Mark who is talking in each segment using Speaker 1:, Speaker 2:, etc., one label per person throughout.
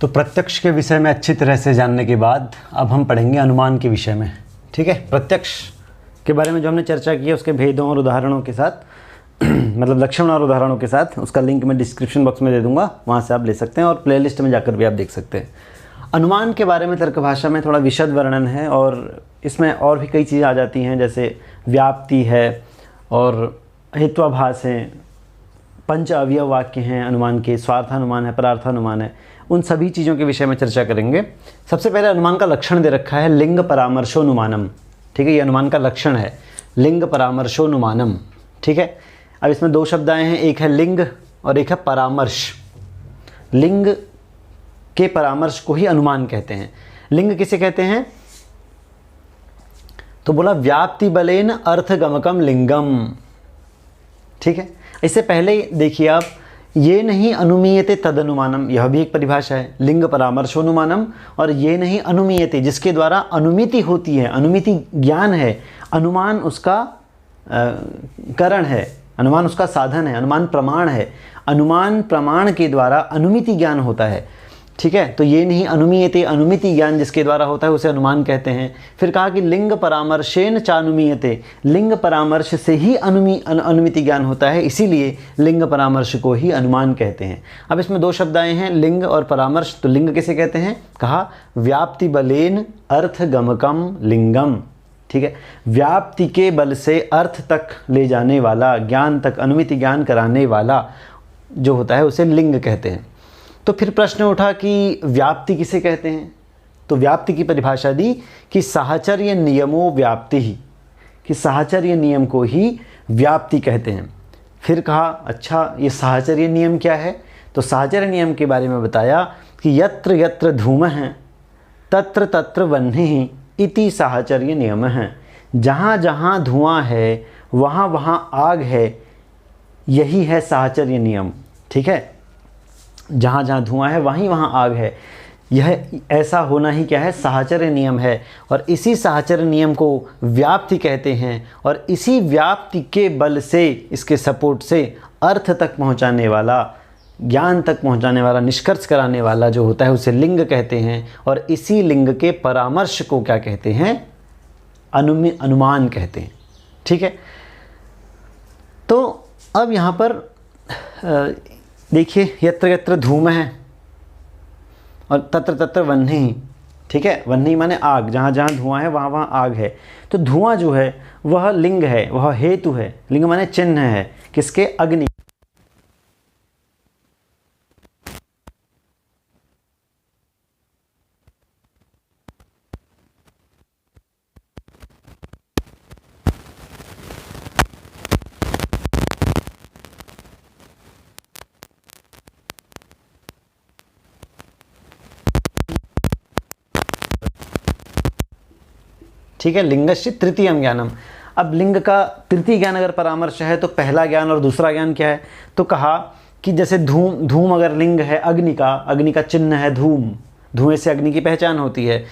Speaker 1: तो प्रत्यक्ष के विषय में अच्छी तरह से जानने के बाद अब हम पढ़ेंगे अनुमान के विषय में। ठीक है, प्रत्यक्ष के बारे में जो हमने चर्चा की है उसके भेदों और उदाहरणों के साथ मतलब लक्षण और उदाहरणों के साथ, उसका लिंक मैं डिस्क्रिप्शन बॉक्स में दे दूंगा, वहाँ से आप ले सकते हैं और प्लेलिस्ट में जाकर भी आप देख सकते हैं। अनुमान के बारे में तर्क भाषा में थोड़ा विशद वर्णन है और इसमें और भी कई चीज़ें आ जाती हैं, जैसे व्याप्ति है और हेत्वाभास है, पंच अवयव वाक्य हैं अनुमान के, स्वार्थानुमान है, परार्थानुमान है, उन सभी चीज़ों के विषय में चर्चा करेंगे। सबसे पहले अनुमान का लक्षण दे रखा है लिंग परामर्शोनुमानम। ठीक है, ये अनुमान का लक्षण है लिंग परामर्शोनुमानम। ठीक है, अब इसमें दो शब्द आए हैं, एक है लिंग और एक है परामर्श। लिंग के परामर्श को ही अनुमान कहते हैं। लिंग किसे कहते हैं? तो बोला व्याप्ति बलेन अर्थगमकम लिंगम। ठीक है, इससे पहले देखिए आप, ये नहीं अनुमीयते तदनुमानम, यह भी एक परिभाषा है, लिंग परामर्शोनुमानम। और ये नहीं अनुमीयते, जिसके द्वारा अनुमिति होती है, अनुमिति ज्ञान है, अनुमान उसका करण है, अनुमान उसका साधन है, अनुमान प्रमाण है, अनुमान प्रमाण के द्वारा अनुमिति ज्ञान होता है। ठीक है, तो ये नहीं अनुमीयते, अनुमिति ज्ञान जिसके द्वारा होता है उसे अनुमान कहते हैं। फिर कहा कि लिंग परामर्शेन चानुमीयते, लिंग परामर्श से ही अनुमिति ज्ञान होता है, इसीलिए लिंग परामर्श को ही अनुमान कहते हैं। अब इसमें दो शब्द आए हैं, लिंग और परामर्श। तो लिंग किसे कहते हैं? कहा व्याप्ति बलेन अर्थगमकम लिंगम। ठीक है, व्याप्ति के बल से अर्थ तक ले जाने वाला, ज्ञान तक अनुमिति ज्ञान कराने वाला जो होता है उसे लिंग कहते हैं। तो फिर प्रश्न उठा कि व्याप्ति किसे कहते हैं? तो व्याप्ति की परिभाषा दी कि साहचर्य नियमो व्याप्ति ही, कि साहचर्य नियम को ही व्याप्ति कहते हैं। फिर कहा अच्छा ये साहचर्य नियम क्या है? तो साहचर्य नियम के बारे में बताया कि यत्र यत्र धूमः तत्र तत्र वह्निः इति साहचर्य नियम है। जहाँ जहाँ धुआं है वहाँ वहाँ आग है, यही है साहचर्य नियम। ठीक है, जहाँ जहाँ धुआं है वहीं वहाँ आग है, यह ऐसा होना ही क्या है? साहचर्य नियम है। और इसी साहचर्य नियम को व्याप्ति कहते हैं और इसी व्याप्ति के बल से, इसके सपोर्ट से अर्थ तक पहुँचाने वाला, ज्ञान तक पहुँचाने वाला, निष्कर्ष कराने वाला जो होता है उसे लिंग कहते हैं। और इसी लिंग के परामर्श को क्या कहते हैं? अनुमान कहते हैं। ठीक है, तो अब यहाँ पर देखिए यत्र यत्र धूम है और तत्र तत्र वह्निः। ठीक है, वह्निः माने आग, जहाँ जहाँ धुआं है वहाँ वहाँ आग है। तो धुआं जो है वह लिंग है, वह हेतु है। लिंग माने चिन्ह है किसके? अग्नि। ठीक है, लिंगस्य तृतीयम ज्ञानम। अब लिंग का तृतीय ज्ञान अगर परामर्श है तो पहला ज्ञान और दूसरा ज्ञान क्या है? तो कहा कि जैसे धूम अगर लिंग है, अग्नि का चिन्ह है धूम, धुएं से अग्नि की पहचान होती है।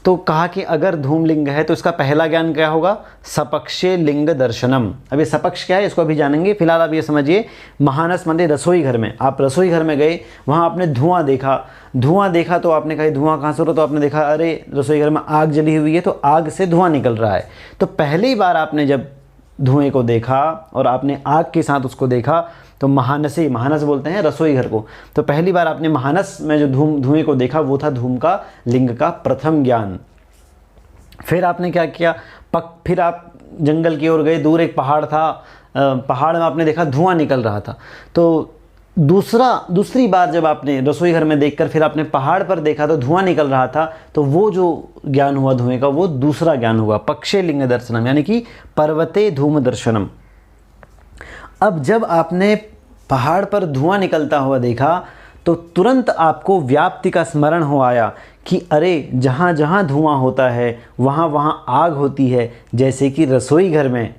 Speaker 1: तो कहा कि अगर धूम लिंग है तो इसका पहला ज्ञान क्या होगा? सपक्षे लिंग दर्शनम। अब ये सपक्ष क्या है इसको अभी जानेंगे, फिलहाल आप ये समझिए महानस मंदिर, रसोई घर में, आप रसोई घर में गए, वहाँ आपने धुआं देखा तो आपने कहा धुआं कहाँ से हो रहा? तो आपने देखा अरे रसोई घर में आग जली हुई है, तो आग से धुआं निकल रहा है। तो पहली बार आपने जब धुएं को देखा और आपने आग के साथ उसको देखा तो महानस बोलते हैं रसोई घर को। तो पहली बार आपने महानस में जो धुएं को देखा वो था धूम का लिंग का प्रथम ज्ञान। फिर आपने क्या किया? फिर आप जंगल की ओर गए, दूर एक पहाड़ था, पहाड़ में आपने देखा धुआं निकल रहा था। तो दूसरी बार जब आपने रसोई घर में देखकर फिर आपने पहाड़ पर देखा तो धुआं निकल रहा था, तो वो जो ज्ञान हुआ धुएं का वो दूसरा ज्ञान हुआ, पक्षे लिंग दर्शनम, यानी कि पर्वते धूम दर्शनम। अब जब आपने पहाड़ पर धुआं निकलता हुआ देखा तो तुरंत आपको व्याप्ति का स्मरण हो आया कि अरे जहाँ जहाँ धुआं होता है वहाँ वहाँ आग होती है, जैसे कि रसोई घर में।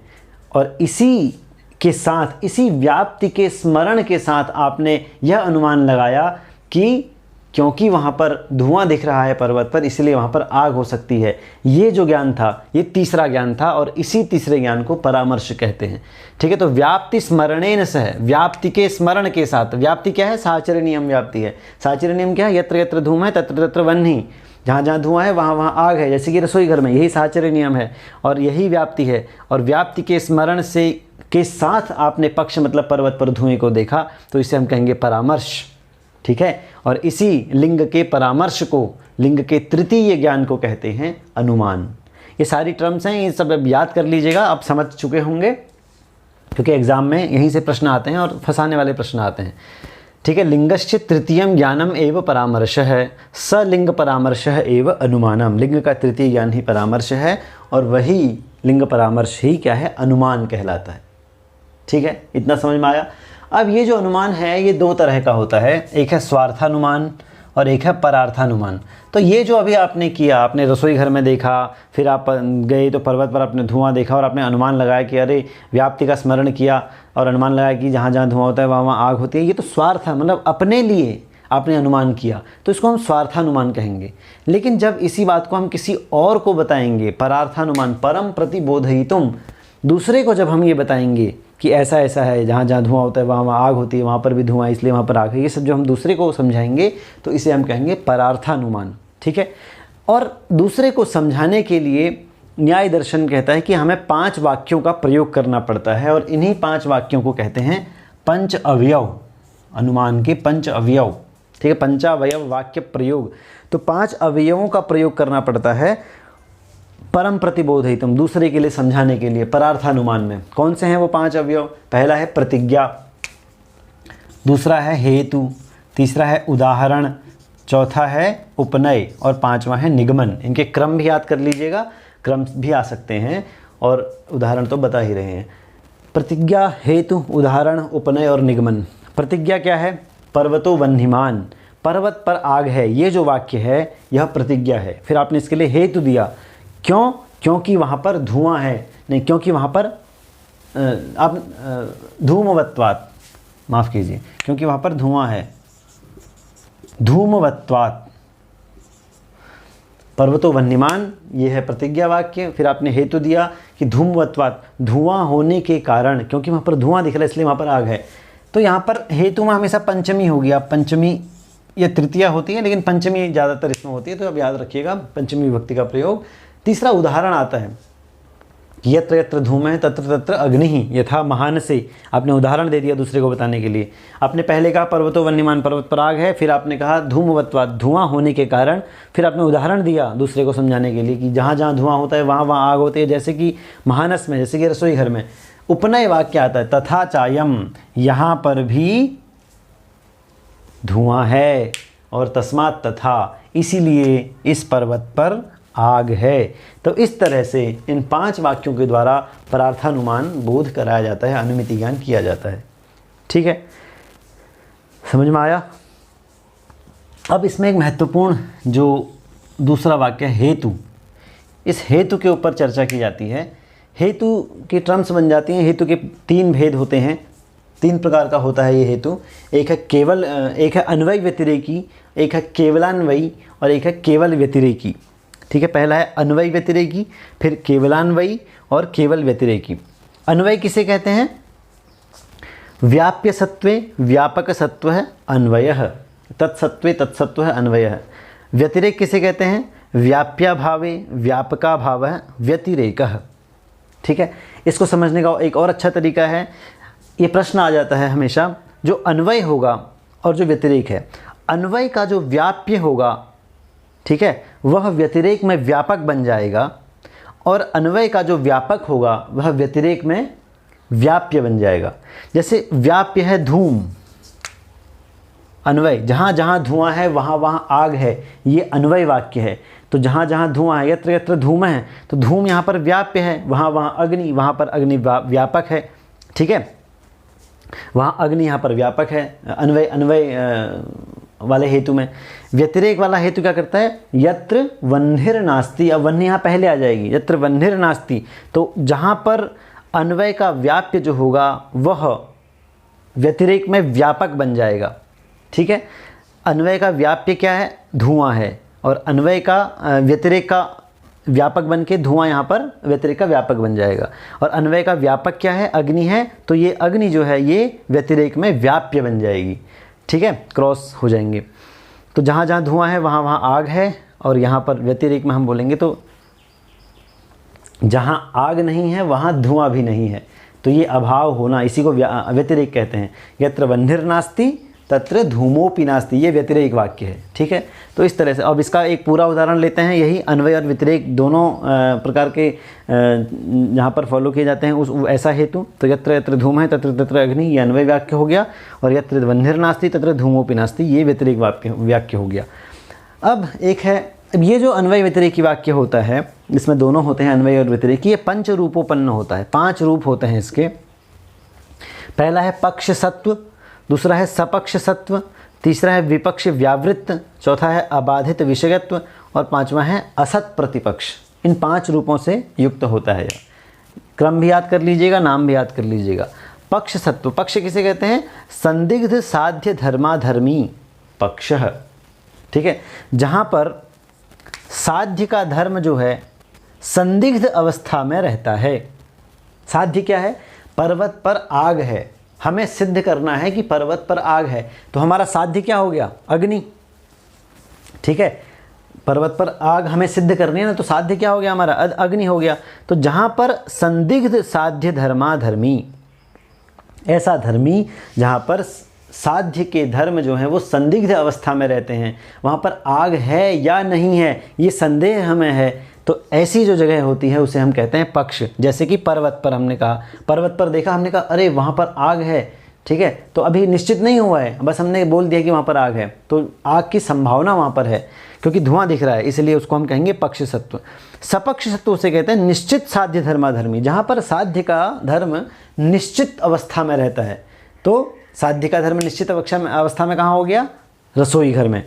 Speaker 1: और इसी के साथ, इसी व्याप्ति के स्मरण के साथ आपने यह अनुमान लगाया कि क्योंकि वहाँ पर धुआं दिख रहा है पर्वत पर, इसलिए वहाँ पर आग हो सकती है। ये जो ज्ञान था ये तीसरा ज्ञान था और इसी तीसरे ज्ञान को परामर्श कहते हैं। ठीक है, तो व्याप्ति स्मरणेन सह, व्याप्ति के स्मरण के साथ, व्याप्ति क्या है, साहचर्य नियम व्याप्ति है। साहचर्य नियम क्या है, यत्र यत्र धूम है तत्र तत्र वह्नि, जहाँ जहाँ धुआं है वहाँ वहाँ आग है, जैसे कि रसोई घर में, यही साहचर्य नियम है और यही व्याप्ति है। और व्याप्ति के स्मरण से के साथ आपने पक्ष मतलब पर्वत पर धुएं को देखा, तो इसे हम कहेंगे परामर्श। ठीक है, और इसी लिंग के परामर्श को, लिंग के तृतीय ज्ञान को कहते हैं अनुमान। ये सारी टर्म्स हैं, ये सब अब याद कर लीजिएगा, आप समझ चुके होंगे क्योंकि एग्जाम में यहीं से प्रश्न आते हैं और फंसाने वाले प्रश्न आते हैं। ठीक है, लिंगश्च तृतीयम ज्ञानम एव परामर्श है, सलिंग परामर्श एव अनुमानम। लिंग का तृतीय ज्ञान ही परामर्श है और वही लिंग परामर्श ही क्या है, अनुमान कहलाता है। ठीक है, इतना समझ में आया। अब ये जो अनुमान है ये दो तरह का होता है, एक है स्वार्थानुमान और एक है परार्थानुमान। तो ये जो अभी आपने किया, आपने रसोई घर में देखा, फिर आप गए तो पर्वत पर आपने धुआं देखा और आपने अनुमान लगाया कि अरे व्याप्ति का स्मरण किया और अनुमान लगाया कि जहाँ जहाँ धुआं होता है वहाँ वहाँ आग होती है। ये तो स्वार्थ है, मतलब अपने लिए आपने अनुमान किया, तो इसको हम स्वार्थानुमान कहेंगे। लेकिन जब इसी बात को हम किसी और को बताएंगे, परार्थानुमान, परम प्रतिबोधयितुम, दूसरे को जब हम ये बताएंगे कि ऐसा ऐसा है, जहाँ जहाँ धुआं होता है वहाँ वहाँ आग होती है, वहाँ पर भी धुआं इसलिए वहाँ पर आग है, ये सब जो हम दूसरे को समझाएंगे तो इसे हम कहेंगे परार्थानुमान। ठीक है, और दूसरे को समझाने के लिए न्याय दर्शन कहता है कि हमें 5 वाक्यों का प्रयोग करना पड़ता है और इन्हीं 5 वाक्यों को कहते हैं पंच अवयव, अनुमान के 5 अवयव। ठीक है, पंचावयव वाक्य प्रयोग, तो 5 अवयवों का प्रयोग करना पड़ता है परम प्रतिबोधयितुम, दूसरे के लिए समझाने के लिए परार्थानुमान में। कौन से हैं वो 5 अवयव? पहला है प्रतिज्ञा, दूसरा है हेतु, तीसरा है उदाहरण, चौथा है उपनय और 5वां है निगमन। इनके क्रम भी याद कर लीजिएगा, क्रम भी आ सकते हैं और उदाहरण तो बता ही रहे हैं। प्रतिज्ञा, हेतु, उदाहरण, उपनय और निगमन। प्रतिज्ञा क्या है? पर्वतो वह्निमान, पर्वत पर आग है, ये जो वाक्य है यह प्रतिज्ञा है। फिर आपने इसके लिए हेतु दिया, क्यों? क्योंकि वहाँ पर धुआं है, नहीं क्योंकि वहाँ पर आप धूमवत्वात्, माफ़ कीजिए, क्योंकि वहाँ पर धुआं है, धूमवत्वात्, पर्वतो वह्निमान, ये है प्रतिज्ञा वाक्य। फिर आपने हेतु दिया कि धूमवत्वात्, धुआं होने के कारण, क्योंकि वहाँ पर धुआं दिख रहा है इसलिए वहाँ पर आग है। तो यहाँ पर हेतु में हमेशा पंचमी होगी, आप पंचमी या तृतीया होती है लेकिन पंचमी ज़्यादातर इसमें होती है, तो अब याद रखिएगा पंचमी विभक्ति का प्रयोग। तीसरा उदाहरण आता है, यत्र यत्र धूमः तत्र तत्र अग्निः यथा महानसे, आपने उदाहरण दे दिया दूसरे को बताने के लिए। आपने पहले कहा पर्वतो वह्निमान, पर्वत पर आग है, फिर आपने कहा धूमवत्वात्, धुआं होने के कारण, फिर आपने उदाहरण दिया दूसरे को समझाने के लिए कि जहाँ जहाँ धुआं होता है वहाँ वहाँ आग होती है, जैसे कि महानस में, जैसे कि रसोई घर में। उपनय वाक्य आता है, तथा चायम, यहाँ पर भी धुआं है और तस्मात् तथा, इसीलिए इस पर्वत पर आग है। तो इस तरह से इन 5 वाक्यों के द्वारा परार्थानुमान बोध कराया जाता है, अनुमिति ज्ञान किया जाता है। ठीक है, समझ में आया? अब इसमें एक महत्वपूर्ण जो दूसरा वाक्य है हेतु, इस हेतु के ऊपर चर्चा की जाती है। हेतु की टर्म्स बन जाती हैं। हेतु के 3 भेद होते हैं, 3 प्रकार का होता है ये हेतु। एक है केवल, एक है अन्वय व्यतिरेकी, एक है केवलान्वयी और एक है केवल व्यतिरेकी। ठीक है, पहला है अन्वय व्यतिरेकी, फिर केवलान्वयी और केवल व्यतिरेकी। अन्वय किसे कहते हैं? व्याप्य सत्वे व्यापक सत्व है अन्वयः, तत्सत्वे तत्सत्व है अन्वयः। व्यतिरेक किसे कहते हैं? व्याप्या भावे व्यापका भाव है व्यतिरेकः। ठीक है, इसको समझने का एक और अच्छा तरीका है, ये प्रश्न आ जाता है हमेशा, जो अन्वय होगा और जो व्यतिरेक है, अन्वय का जो व्याप्य होगा, ठीक है, वह व्यतिरेक में व्यापक बन जाएगा और अन्वय का जो व्यापक होगा वह व्यतिरेक में व्याप्य बन जाएगा। जैसे व्याप्य है धूम, अन्वय जहाँ जहाँ धुआं है वहाँ वहाँ आग है, ये अन्वय वाक्य है। तो जहाँ जहाँ धुआं है, यत्र यत्र धूम है, तो धूम यहाँ पर व्याप्य है, वहाँ वहाँ अग्नि, वहाँ पर अग्नि व्यापक है। ठीक है, वहाँ अग्नि यहाँ पर व्यापक है अन्वय, अन्वय वाले हेतु में। व्यतिरेक वाला हेतु क्या करता है? यत्र वह्निर नास्ति, अब वह्नि यहाँ पहले आ जाएगी, यत्र वह्निर नास्ति, तो जहाँ पर अन्वय का व्याप्य जो होगा वह व्यतिरेक में व्यापक बन जाएगा। ठीक है, अन्वय का व्याप्य क्या है, धुआं है, और अन्वय का व्यतिरेक का व्यापक बन के धुआं यहाँ पर व्यतिरेक का व्यापक बन जाएगा। और अन्वय का व्यापक क्या है, अग्नि है, तो ये अग्नि जो है ये व्यतिरेक में व्याप्य बन जाएगी। ठीक है, क्रॉस हो जाएंगे। तो जहाँ जहाँ धुआं है वहाँ वहाँ आग है, और यहाँ पर व्यतिरेक में हम बोलेंगे तो जहाँ आग नहीं है वहाँ धुआं भी नहीं है, तो ये अभाव होना, इसी को व्यतिरेक कहते हैं। यत्र वह्निर्नास्ति तत्र धूमोपि नास्ति, ये व्यतिरेक वाक्य है। ठीक है, तो इस तरह से अब इसका एक पूरा उदाहरण लेते हैं। यही अन्वय और व्यतिरेक दोनों प्रकार के जहाँ पर फॉलो किए जाते हैं उस ऐसा हेतु। तो यत्र यत्र धूम है तत्र तत्र अग्नि, ये अन्वय वाक्य हो गया, और यत्र वह्निर्नास्ति तत्र धूमोपि नास्ति, ये व्यतिरेक वाक्य हो गया। अब एक है, अब ये जो अन्वय व्यतिरेकी वाक्य होता है, इसमें दोनों होते हैं अन्वय और व्यतिरेकी, ये पंच रूपोपन्न होता है, 5 रूप होते हैं इसके। पहला है पक्ष सत्व, दूसरा है सपक्ष सत्व, तीसरा है विपक्ष व्यावृत्त, चौथा है अबाधित विषयत्व, और 5वां है असत प्रतिपक्ष। इन 5 रूपों से युक्त होता है। क्रम भी याद कर लीजिएगा, नाम भी याद कर लीजिएगा। पक्ष सत्व, पक्ष किसे कहते हैं, संदिग्ध साध्य धर्माधर्मी पक्ष। ठीक है, जहाँ पर साध्य का धर्म जो है संदिग्ध अवस्था में रहता है। साध्य क्या है, पर्वत पर आग है, हमें सिद्ध करना है कि पर्वत पर आग है, तो हमारा साध्य क्या हो गया, अग्नि। ठीक है, पर्वत पर आग हमें सिद्ध करनी है ना, तो साध्य क्या हो गया हमारा, अग्नि हो गया। तो जहाँ पर संदिग्ध साध्य धर्माधर्मी, ऐसा धर्मी जहाँ पर साध्य के धर्म जो है वो संदिग्ध अवस्था में रहते हैं, वहाँ पर आग है या नहीं है ये संदेह हमें है, तो ऐसी जो जगह होती है उसे हम कहते हैं पक्ष। जैसे कि पर्वत पर हमने कहा, पर्वत पर देखा, हमने कहा अरे वहाँ पर आग है। ठीक है, तो अभी निश्चित नहीं हुआ है, बस हमने बोल दिया कि वहाँ पर आग है, तो आग की संभावना वहाँ पर है क्योंकि धुआं दिख रहा है, इसलिए उसको हम कहेंगे पक्ष सत्व। सपक्ष सत्व उसे कहते हैं निश्चित साध्य धर्माधर्मी, जहाँ पर साध्य का धर्म निश्चित अवस्था में रहता है। तो साध्य का धर्म निश्चित अवस्था में कहाँ हो गया, रसोई घर में,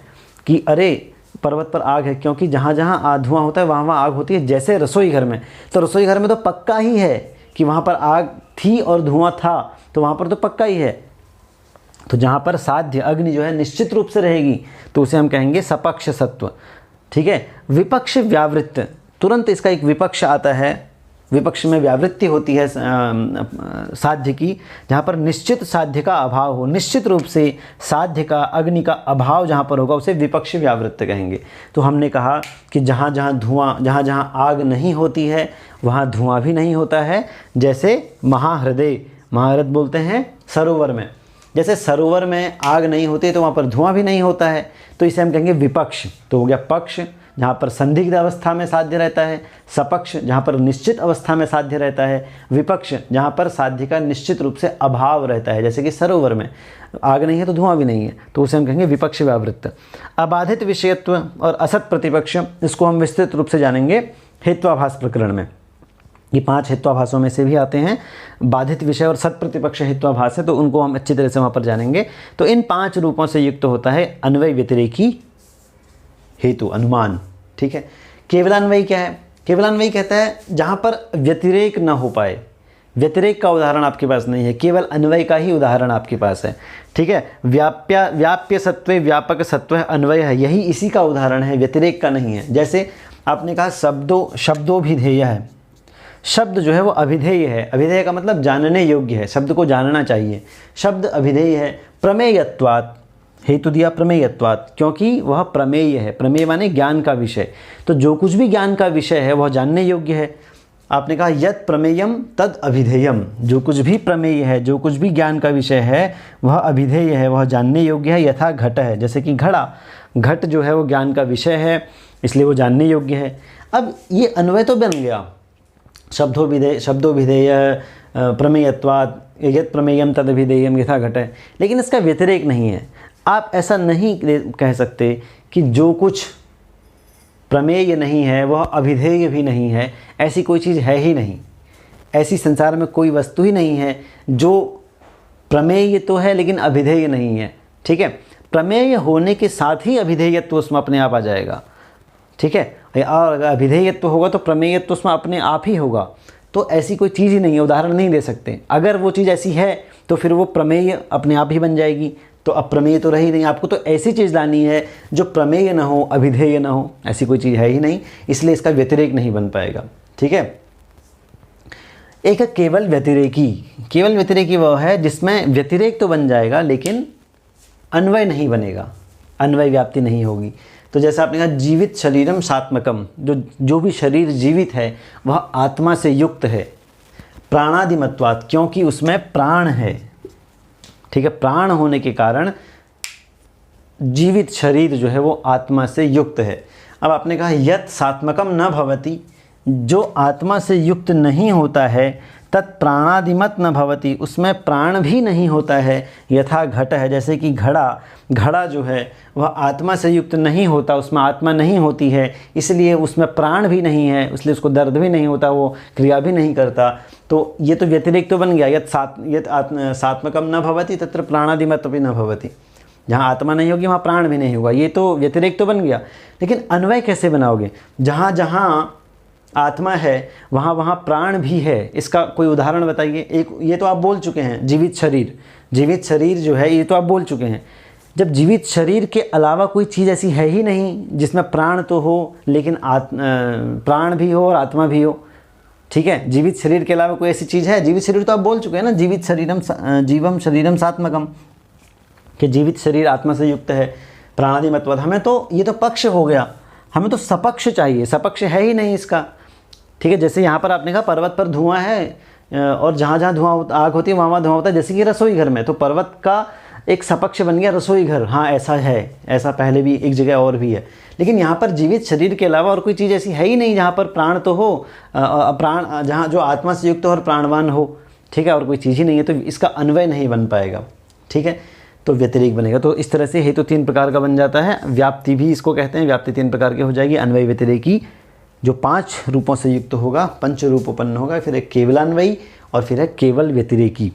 Speaker 1: कि अरे पर्वत पर आग है, क्योंकि जहाँ जहाँ धुआं होता है वहाँ वहाँ आग होती है। जैसे रसोई घर में, तो रसोई घर में तो पक्का ही है कि वहाँ पर आग थी और धुआं था, तो वहाँ पर तो पक्का ही है। तो जहाँ पर साध्य अग्नि जो है निश्चित रूप से रहेगी, तो उसे हम कहेंगे सपक्ष सत्व। ठीक है, विपक्ष व्यावृत्त, तुरंत इसका एक विपक्ष आता है, विपक्ष में व्यावृत्ति होती है साध्य की, जहाँ पर निश्चित साध्य का अभाव हो, निश्चित रूप से साध्य का अग्नि का अभाव जहाँ पर होगा उसे विपक्ष व्यावृत्त कहेंगे। तो हमने कहा कि जहाँ जहाँ धुआं, जहाँ जहाँ आग नहीं होती है वहाँ धुआं भी नहीं होता है। जैसे महाहृदय, महाहृदय बोलते हैं सरोवर में, जैसे सरोवर में आग नहीं होती तो वहाँ पर धुआं भी नहीं होता है, तो इसे हम कहेंगे विपक्ष। तो हो गया पक्ष जहाँ पर संदिग्ध अवस्था में साध्य रहता है, सपक्ष जहाँ पर निश्चित अवस्था में साध्य रहता है, विपक्ष जहाँ पर साध्य का निश्चित रूप से अभाव रहता है, जैसे कि सरोवर में आग नहीं है तो धुआं भी नहीं है, तो उसे हम कहेंगे विपक्ष व्यावृत्त। अबाधित विषयत्व और असत प्रतिपक्ष, इसको हम विस्तृत रूप से जानेंगे हेत्वाभास प्रकरण में। ये 5 हेत्वाभासों में से भी आते हैं, बाधित विषय और सत प्रतिपक्ष हेत्वाभास है, तो उनको हम अच्छी तरह से वहाँ पर जानेंगे। तो इन 5 रूपों से युक्त होता है अन्वय व्यतिरेकी हेतु, अनुमान। ठीक है, केवलान्वयी क्या है, केवलान्वयी कहता है जहाँ पर व्यतिरेक न हो पाए, व्यतिरेक का उदाहरण आपके पास नहीं है, केवल अन्वय का ही उदाहरण आपके पास है। ठीक है, व्याप्य सत्व व्यापक सत्व अन्वय है, यही इसी का उदाहरण है, व्यतिरेक का नहीं है। जैसे आपने कहा शब्दोभिधेय है, शब्द जो है वो अभिधेय है, अभिधेय का मतलब जानने योग्य है, शब्द को जानना चाहिए, शब्द अभिधेय है। प्रमेयत्वात्, हेतु दिया प्रमेयत्वात्, क्योंकि वह प्रमेय है, प्रमेय माने ज्ञान का विषय, तो जो कुछ भी ज्ञान का विषय है वह जानने योग्य है। आपने कहा यत् प्रमेयम तद अभिधेयम, जो कुछ भी प्रमेय है, जो कुछ भी ज्ञान का विषय है वह अभिधेय है, वह जानने योग्य है। यथा घट है, जैसे कि घड़ा, घट जो है वो ज्ञान का विषय है, इसलिए वो जानने योग्य है। अब ये अन्वय तो बन गया, शब्दोभिधेय प्रमेयत्वात्, यत् प्रमेयम तद अभिधेयम यथा घट है, लेकिन इसका व्यतिरेक नहीं है। आप ऐसा नहीं कह सकते कि जो कुछ प्रमेय नहीं है वह अभिधेय भी नहीं है, ऐसी कोई चीज़ है ही नहीं। ऐसी संसार में कोई वस्तु ही नहीं है जो प्रमेय तो है लेकिन अभिधेय नहीं है। ठीक है, प्रमेय होने के साथ ही अभिधेयत्व उसमें अपने आप आ जाएगा। ठीक है, और अगर अभिधेयत्व होगा तो प्रमेयत्व उसमें अपने आप ही होगा। तो ऐसी कोई चीज़ ही नहीं है, उदाहरण नहीं दे सकते। अगर वो चीज़ ऐसी है तो फिर वो प्रमेय अपने आप ही बन जाएगी, तो अप्रमेय तो रही नहीं, आपको तो ऐसी चीज़ लानी है जो प्रमेय न हो, अभिधेय न हो, ऐसी कोई चीज़ है ही नहीं, इसलिए इसका व्यतिरेक नहीं बन पाएगा। ठीक है। एक है केवल व्यतिरेकी। केवल व्यतिरेकी वह है जिसमें व्यतिरेक तो बन जाएगा लेकिन अन्वय नहीं बनेगा, अन्वय व्याप्ति नहीं होगी। तो जैसा आपने कहा जीवित शरीरम सात्मकम, जो भी शरीर जीवित है वह आत्मा से युक्त है, प्राणादिमत्वात्, क्योंकि उसमें प्राण है। ठीक है, प्राण होने के कारण जीवित शरीर जो है वो आत्मा से युक्त है। अब आपने कहा यत् सात्मकम न भवति, जो आत्मा से युक्त नहीं होता है, तत्प्राणादिमत न भवति, उसमें प्राण भी नहीं होता है। यथा घट है, जैसे कि घड़ा जो है वह आत्मा से युक्त नहीं होता, उसमें आत्मा नहीं होती है, इसलिए उसमें प्राण भी नहीं है, इसलिए उसको दर्द भी नहीं होता, वो क्रिया भी नहीं करता। तो ये तो व्यतिरेक तो बन गया, यत् सात्मकम न भवति तत्र प्राणादिमत भी न भवति, जहाँ आत्मा नहीं होगी वहाँ प्राण भी नहीं होगा, ये तो व्यतिरेक तो बन गया। लेकिन अन्वय कैसे बनाओगे? जहाँ जहाँ आत्मा है वहाँ वहाँ प्राण भी है, इसका कोई उदाहरण बताइए। एक ये तो आप बोल चुके हैं, जीवित शरीर जो है ये तो आप बोल चुके हैं। जब जीवित शरीर के अलावा कोई चीज़ ऐसी है ही नहीं जिसमें प्राण तो हो लेकिन प्राण भी हो और आत्मा भी हो, ठीक है, जीवित शरीर के अलावा कोई ऐसी चीज़ है? जीवित शरीर तो आप बोल चुके हैं ना, जीवम शरीरम सात्मकम, कि जीवित शरीर आत्मा से युक्त है, प्राणादिमत्वात्। हमें तो ये तो पक्ष हो गया, हमें तो सपक्ष चाहिए, सपक्ष है ही नहीं इसका। ठीक है, जैसे यहाँ पर आपने कहा पर्वत पर धुआं है और जहाँ जहाँ धुआं आग होती है वहाँ वहाँ धुआं होता है, जैसे कि रसोई घर में, तो पर्वत का एक सपक्ष बन गया रसोई घर। हाँ ऐसा है, ऐसा पहले भी एक जगह और भी है, लेकिन यहाँ पर जीवित शरीर के अलावा और कोई चीज़ ऐसी है ही नहीं जहाँ पर प्राण तो हो, प्राण जहाँ जो आत्मा से युक्त हो और प्राणवान हो। ठीक है, और कोई चीज़ ही नहीं है, तो इसका अन्वय नहीं बन पाएगा। ठीक है, तो व्यतिरेक बनेगा। तो इस तरह से हेतु 3 प्रकार का बन जाता है। व्याप्ति भी इसको कहते हैं, व्याप्ति 3 प्रकार की हो जाएगी। अन्वय व्यतिरेकी जो 5 रूपों से युक्त होगा, पंच रूप उत्पन्न होगा, फिर एक केवलान्वयी और फिर है केवल व्यतिरेकी।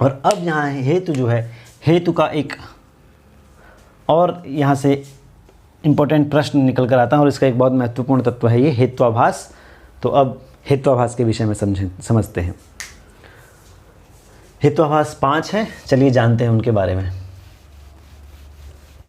Speaker 1: और अब यहाँ हेतु जो है, हेतु का एक और यहाँ से इम्पोर्टेंट प्रश्न निकल कर आता है और इसका एक बहुत महत्वपूर्ण तत्व है ये हेत्वाभास। तो अब हेत्वाभास के विषय में समझते हैं। हेत्वाभास 5 है, चलिए जानते हैं उनके बारे में।